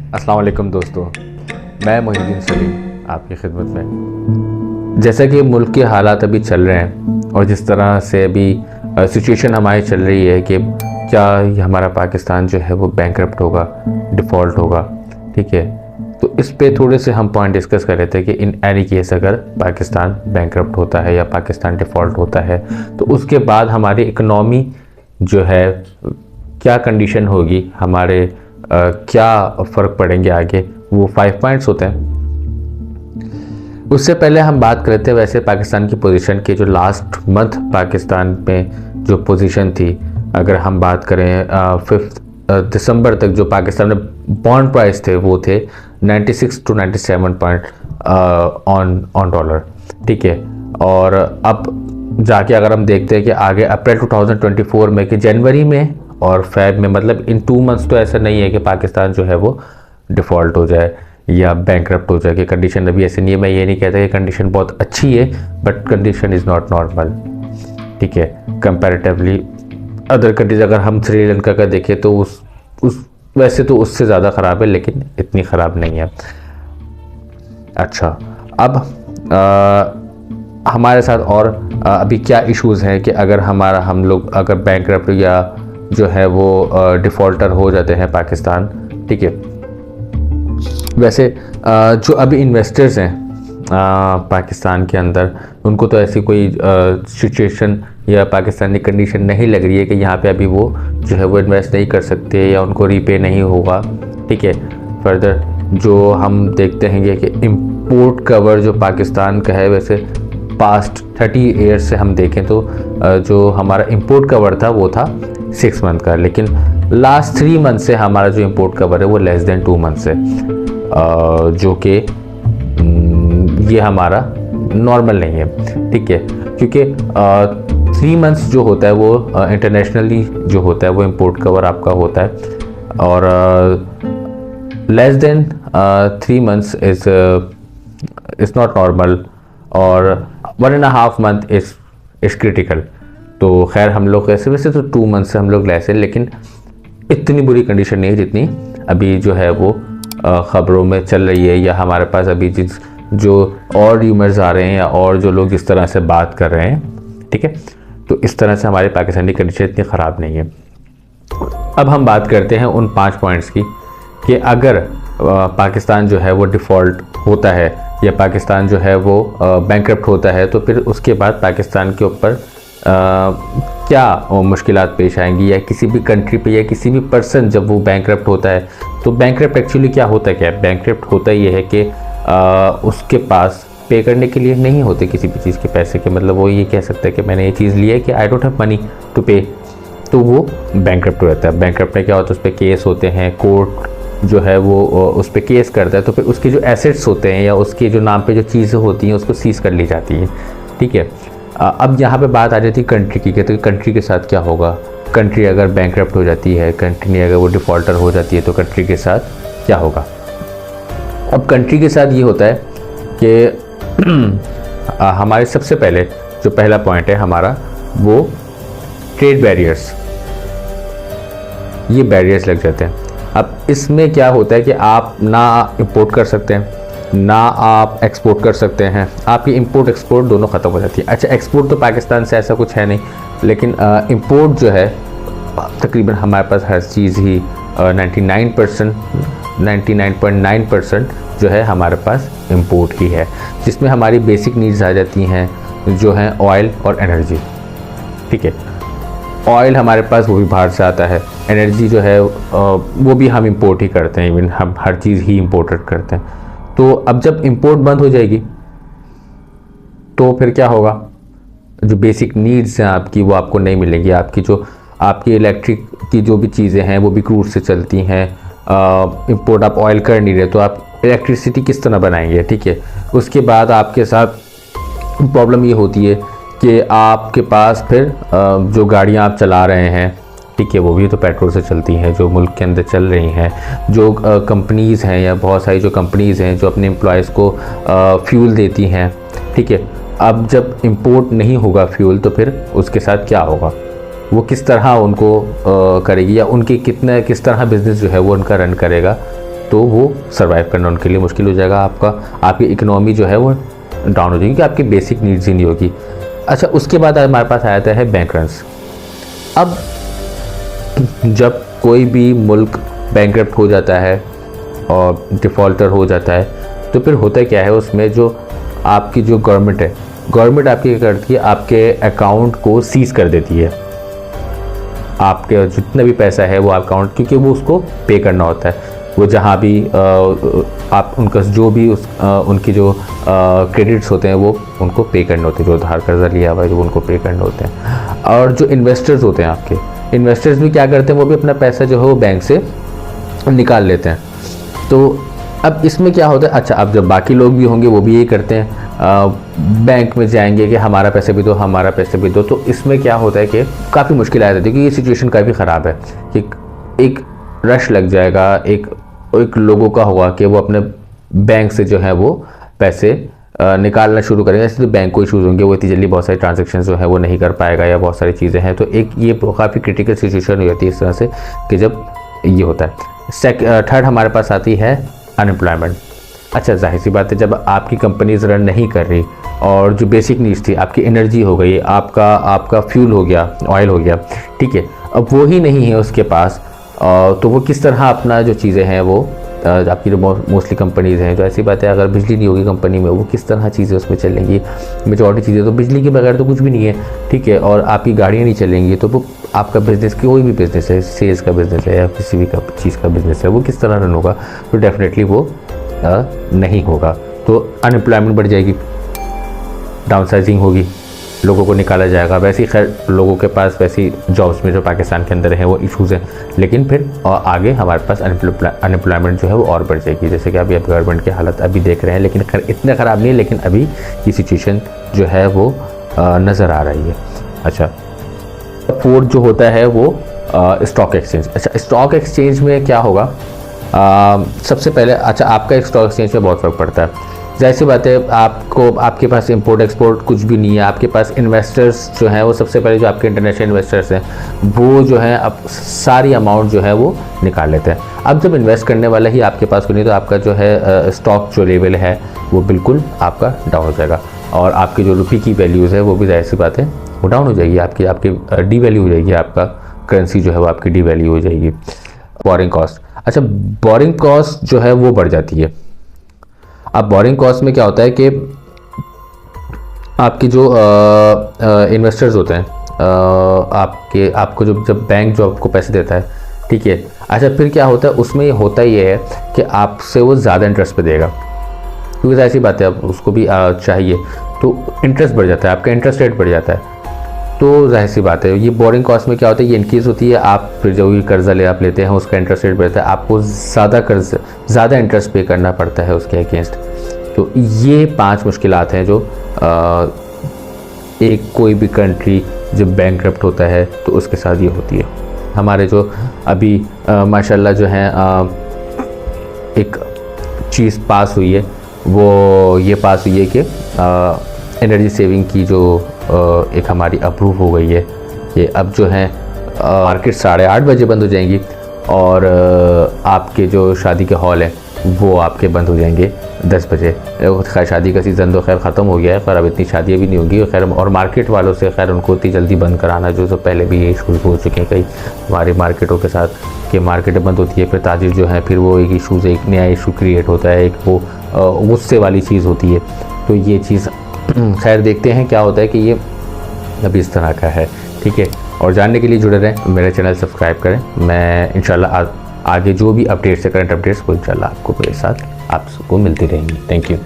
अस्सलाम वालेकुम दोस्तों, मैं मोहिउद्दीन सलीम आपकी खिदमत में। जैसा कि मुल्क के हालात अभी चल रहे हैं और जिस तरह से अभी सिचुएशन हमारी चल रही है कि क्या हमारा पाकिस्तान जो है वो बैंकरप्ट होगा, डिफ़ॉल्ट होगा, ठीक है। तो इस पे थोड़े से हम पॉइंट डिस्कस कर रहे थे कि इन एनी केस अगर पाकिस्तान बैंकरप्ट होता है या पाकिस्तान डिफ़ॉल्ट होता है तो उसके बाद हमारी इकनॉमी जो है क्या कंडीशन होगी, हमारे क्या फ़र्क पड़ेंगे आगे, वो 5 पॉइंट्स होते हैं। उससे पहले हम बात करते हैं वैसे पाकिस्तान की पोजीशन की। जो लास्ट मंथ पाकिस्तान में जो पोजीशन थी, अगर हम बात करें 5 दिसंबर तक जो पाकिस्तान में बॉन्ड प्राइस थे वो थे 96 to 97 पॉइंट ऑन डॉलर, ठीक है। और अब जाके अगर हम देखते हैं कि आगे अप्रैल 2024 में कि जनवरी में और फेब में, मतलब इन 2 मंथ्स तो ऐसा नहीं है कि पाकिस्तान जो है वो डिफ़ॉल्ट हो जाए या बैंकरप्ट हो जाए कि कंडीशन अभी ऐसे नहीं है। मैं ये नहीं कहता कि कंडीशन बहुत अच्छी है, but condition is not normal, ठीक है। कंपैरेटिवली अदर कंट्रीज अगर हम श्रीलंका का देखें तो उस वैसे तो उससे ज़्यादा ख़राब है, लेकिन इतनी ख़राब नहीं है। अच्छा, अब हमारे साथ और अभी क्या इश्यूज़ हैं कि अगर हम लोग अगर बैंकरप्ट या जो है वो डिफ़ॉल्टर हो जाते हैं पाकिस्तान, ठीक है। वैसे जो अभी इन्वेस्टर्स हैं पाकिस्तान के अंदर, उनको तो ऐसी कोई सिचुएशन या पाकिस्तानी कंडीशन नहीं लग रही है कि यहाँ पे अभी वो जो है वो इन्वेस्ट नहीं कर सकते या उनको रीपे नहीं होगा, ठीक है। फर्दर जो हम देखते हैं कि इम्पोर्ट कवर जो पाकिस्तान का है, वैसे पास्ट 30 ईयर्स से हम देखें तो जो हमारा इम्पोर्ट कवर था वो था 6 मंथ का, लेकिन लास्ट 3 मंथ से हमारा जो इम्पोर्ट कवर है वो लेस देन 2 मंथ से, जो कि ये हमारा नॉर्मल नहीं है, ठीक है। क्योंकि 3 मंथ्स जो होता है वो इंटरनेशनली जो होता है वो इम्पोर्ट कवर आपका होता है, और less than 3 months is not normal, और 1.5 मंथ इज़ क्रिटिकल। तो खैर हम लोग वैसे तो 2 मंथ से हम लोग लेस हैं, लेकिन इतनी बुरी कंडीशन नहीं है जितनी अभी जो है वो ख़बरों में चल रही है, या हमारे पास अभी जो और र्यूमर्स आ रहे हैं या और जो लोग जिस तरह से बात कर रहे हैं, ठीक है। तो इस तरह से हमारी पाकिस्तानी कंडीशन इतनी ख़राब नहीं है। अब हम बात करते हैं उन 5 पॉइंट्स की कि अगर पाकिस्तान जो है वो डिफ़ॉल्ट होता है या पाकिस्तान जो है वो बैंकरप्ट होता है तो फिर उसके बाद पाकिस्तान के ऊपर क्या मुश्किलात पेश आएंगी, या किसी भी कंट्री पे या किसी भी पर्सन जब वो बैंकरप्ट होता है। तो बैंकरप्ट एक्चुअली क्या होता है, क्या बैंकरप्ट होता ये है कि उसके पास पे करने के लिए नहीं होते किसी भी चीज़ के पैसे के, मतलब वो ये कह सकता है कि मैंने ये चीज़ ली है कि I don't have money to pay, तो वो बैंकरप्ट हो जाता है। बैंकरप्ट में क्या होता है, उस पर केस होते हैं, कोर्ट जो है वो उस पर केस करता है, तो फिर उसके जो एसेट्स होते हैं या उसके जो नाम पे जो चीज़ें होती हैं उसको सीज़ कर ली जाती हैं, ठीक है। अब यहाँ पे बात आ जाती है कंट्री की, तो कंट्री के साथ क्या होगा। कंट्री अगर बैंकरप्ट हो जाती है, कंट्री अगर वो डिफ़ॉल्टर हो जाती है तो कंट्री के साथ क्या होगा। अब कंट्री के साथ ये होता है कि हमारे सबसे पहले जो पहला पॉइंट है हमारा वो ट्रेड बैरियर्स, ये बैरियर्स लग जाते हैं। अब इसमें क्या होता है कि आप ना इंपोर्ट कर सकते हैं ना आप एक्सपोर्ट कर सकते हैं, आपकी इंपोर्ट एक्सपोर्ट दोनों ख़त्म हो जाती है। अच्छा, एक्सपोर्ट तो पाकिस्तान से ऐसा कुछ है नहीं, लेकिन इंपोर्ट जो है तकरीबन हमारे पास हर चीज़ ही 99.9% जो है हमारे पास इंपोर्ट ही है, जिसमें हमारी बेसिक नीड्स आ जाती हैं जो हैं ऑयल और एनर्जी, ठीक है। ऑयल हमारे पास वो भी बाहर से आता है, एनर्जी जो है वो भी हम इंपोर्ट ही करते हैं, इवन हम हर चीज़ ही इंपोर्टेड करते हैं। तो अब जब इंपोर्ट बंद हो जाएगी तो फिर क्या होगा, जो बेसिक नीड्स हैं आपकी वो आपको नहीं मिलेंगी। आपकी इलेक्ट्रिक की जो भी चीज़ें हैं वो भी क्रूड से चलती हैं, इंपोर्ट आप ऑयल कर नहीं रहे तो आप इलेक्ट्रिसिटी किस तरह बनाएंगे, ठीक है। उसके बाद आपके साथ प्रॉब्लम ये होती है कि आपके पास फिर जो गाड़ियाँ आप चला रहे हैं, ठीक है, वो भी तो पेट्रोल से चलती हैं जो मुल्क के अंदर चल रही हैं। जो कंपनीज़ हैं या बहुत सारी जो कंपनीज़ हैं जो अपने एम्प्लॉयज़ को फ्यूल देती हैं, ठीक है। अब जब इंपोर्ट नहीं होगा फ्यूल तो फिर उसके साथ क्या होगा, वो किस तरह उनको करेगी या उनके किस तरह बिज़नेस जो है वो उनका रन करेगा, तो वो सर्वाइव करना उनके लिए मुश्किल हो जाएगा। आपकी इकोनॉमी जो है वो डाउन हो जाएगी, क्योंकि आपकी बेसिक नीड्स ही नहीं होगी। अच्छा, उसके बाद हमारे पास आया है बैंक रन्स। अब जब कोई भी मुल्क बैंकरप्ट हो जाता है और डिफ़ॉल्टर हो जाता है, तो फिर होता क्या है उसमें, जो आपकी जो गवर्नमेंट है, गवर्नमेंट आपकी क्या करती है, आपके अकाउंट को सीज कर देती है। आपके जितना भी पैसा है वो अकाउंट, क्योंकि वो उसको पे करना होता है। वो जहाँ भी आप उनका जो भी उनकी जो क्रेडिट्स होते हैं वो उनको पे करने होते हैं, जो उधार कर्जा लिया हुआ है जो उनको पे करने होते हैं। और जो इन्वेस्टर्स होते हैं, आपके इन्वेस्टर्स भी क्या करते हैं, वो भी अपना पैसा जो है वो बैंक से निकाल लेते हैं। तो अब इसमें क्या होता है, अच्छा अब जब बाकी लोग भी होंगे वो भी यही करते हैं, बैंक में जाएंगे कि हमारा पैसे भी दो, हमारा पैसे भी दो। तो इसमें क्या होता है कि काफ़ी मुश्किल आ जाती है, क्योंकि ये सिचुएशन काफ़ी ख़राब है कि एक रश लग जाएगा, एक लोगों का होगा कि वो अपने बैंक से जो है वो पैसे निकालना शुरू करेंगे। ऐसे तो बैंक को इशूज़ होंगे, वो इतनी जल्दी बहुत सारी ट्रांजेक्शन जो है वो नहीं कर पाएगा, या बहुत सारी चीज़ें हैं। तो एक ये काफ़ी क्रिटिकल सिचुएशन हो जाती है इस तरह से कि जब ये होता है। थर्ड हमारे पास आती है अनएम्प्लॉयमेंट। अच्छा, जाहिर सी बात है, जब आपकी कंपनीज रन नहीं कर रही और जो बेसिक नीड्स थी, आपकी एनर्जी हो गई, आपका फ्यूल हो गया, ऑयल हो गया, ठीक है, अब वो ही नहीं है उसके पास, तो वो किस तरह अपना जो चीज़ें हैं वो आपकी जो मोस्टली कंपनीज़ हैं, तो ऐसी बात है, अगर बिजली नहीं होगी कंपनी में, वो किस तरह चीज़ें उसमें चलेंगी। मेजॉरिटी चीज़ें तो बिजली के बगैर तो कुछ भी नहीं है, ठीक है, और आपकी गाड़ियाँ नहीं चलेंगी, तो वो आपका बिज़नेस, कोई भी बिज़नेस है, सेल्स का बिज़नेस है या किसी भी चीज़ का बिज़नेस है, वो किस तरह रन होगा, तो डेफिनेटली वो नहीं होगा। तो अनएम्प्लॉयमेंट बढ़ जाएगी, डाउनसाइजिंग होगी, लोगों को निकाला जाएगा। वैसे ही खैर लोगों के पास वैसी जॉब्स में जो पाकिस्तान के अंदर हैं वो इशूज़ हैं, लेकिन फिर आगे हमारे पास अनएम्प्लॉयमेंट जो है वो और बढ़ जाएगी, जैसे कि अभी अब गवर्नमेंट की हालत अभी देख रहे हैं, लेकिन खैर इतना ख़राब नहीं है, लेकिन अभी ये सिचुएशन जो है वो नज़र आ रही है। अच्छा, फोर्थ जो होता है वो स्टॉक एक्सचेंज। अच्छा, स्टॉक एक्सचेंज में क्या होगा, सबसे पहले अच्छा आपका एक स्टॉक एक्सचेंज में बहुत फ़र्क पड़ता है। जाहिर सी बात है, आपके पास इंपोर्ट एक्सपोर्ट कुछ भी नहीं है, आपके पास इन्वेस्टर्स जो हैं वो सबसे पहले जो आपके इंटरनेशनल इन्वेस्टर्स हैं वो जो हैं अब सारी अमाउंट जो है वो निकाल लेते हैं। अब जब इन्वेस्ट करने वाला ही आपके पास कोई नहीं, तो आपका जो है स्टॉक जो लेवल है वो बिल्कुल आपका डाउन हो जाएगा, और आपकी जो रुपये की वैल्यूज़ है वो भी जाहिर सी बात है वो डाउन हो जाएगी, आपकी डी वैल्यू हो जाएगी, आपका करेंसी जो है वो आपकी डी वैल्यू हो जाएगी। बोरिंग कॉस्ट, अच्छा बोरिंग कॉस्ट जो है वो बढ़ जाती है। अब बोरिंग कॉस्ट में क्या होता है कि आपके जो इन्वेस्टर्स होते हैं, आपको जब बैंक जो आपको पैसे देता है, ठीक है, अच्छा फिर क्या होता है उसमें, होता ये है कि आपसे वो ज़्यादा इंटरेस्ट पे देगा, क्योंकि ऐसी बात है अब उसको भी चाहिए, तो इंटरेस्ट बढ़ जाता है, आपका इंटरेस्ट रेट बढ़ जाता है। तो जाहिर सी बात है ये बोरिंग कॉस्ट में क्या होता है, ये इनक्रीज़ होती है। आप फिर जो भी कर्जा आप लेते हैं उसका इंटरेस्ट रेट बढ़ता है, आपको ज़्यादा इंटरेस्ट पे करना पड़ता है उसके अगेंस्ट। तो ये 5 मुश्किलात हैं जो एक कोई भी कंट्री जब बैंकरप्ट होता है तो उसके साथ ये होती है। हमारे जो अभी माशाल्लाह जो है एक चीज़ पास हुई है, वो ये पास हुई है कि एनर्जी सेविंग की जो एक हमारी अप्रूव हो गई है कि अब जो है मार्केट 8:30 बजे बंद हो जाएंगी, और आपके जो शादी के हॉल हैं वो आपके बंद हो जाएंगे 10 बजे। खैर शादी का सीज़न तो खैर ख़त्म हो गया है, खैर अब इतनी शादियाँ भी नहीं होंगी खैर, और मार्केट वालों से खैर उनको इतनी जल्दी बंद कराना, जो पहले भी ये इशूज़ हो चुके हैं कई हमारे मार्केटों के साथ कि मार्केटें बंद होती है, फिर ताजिर जो है फिर वो एक इशूज़, एक नया इशू क्रिएट होता है, एक वो गुस्से वाली चीज़ होती है। तो ये चीज़ खैर देखते हैं क्या होता है कि ये अभी इस तरह का है, ठीक है। और जानने के लिए जुड़े रहें, मेरे चैनल सब्सक्राइब करें। मैं इंशाल्लाह आगे जो भी अपडेट्स है, करंट अपडेट्स, वो इंशाल्लाह आपको मेरे साथ आप सबको मिलती रहेंगी। Thank you.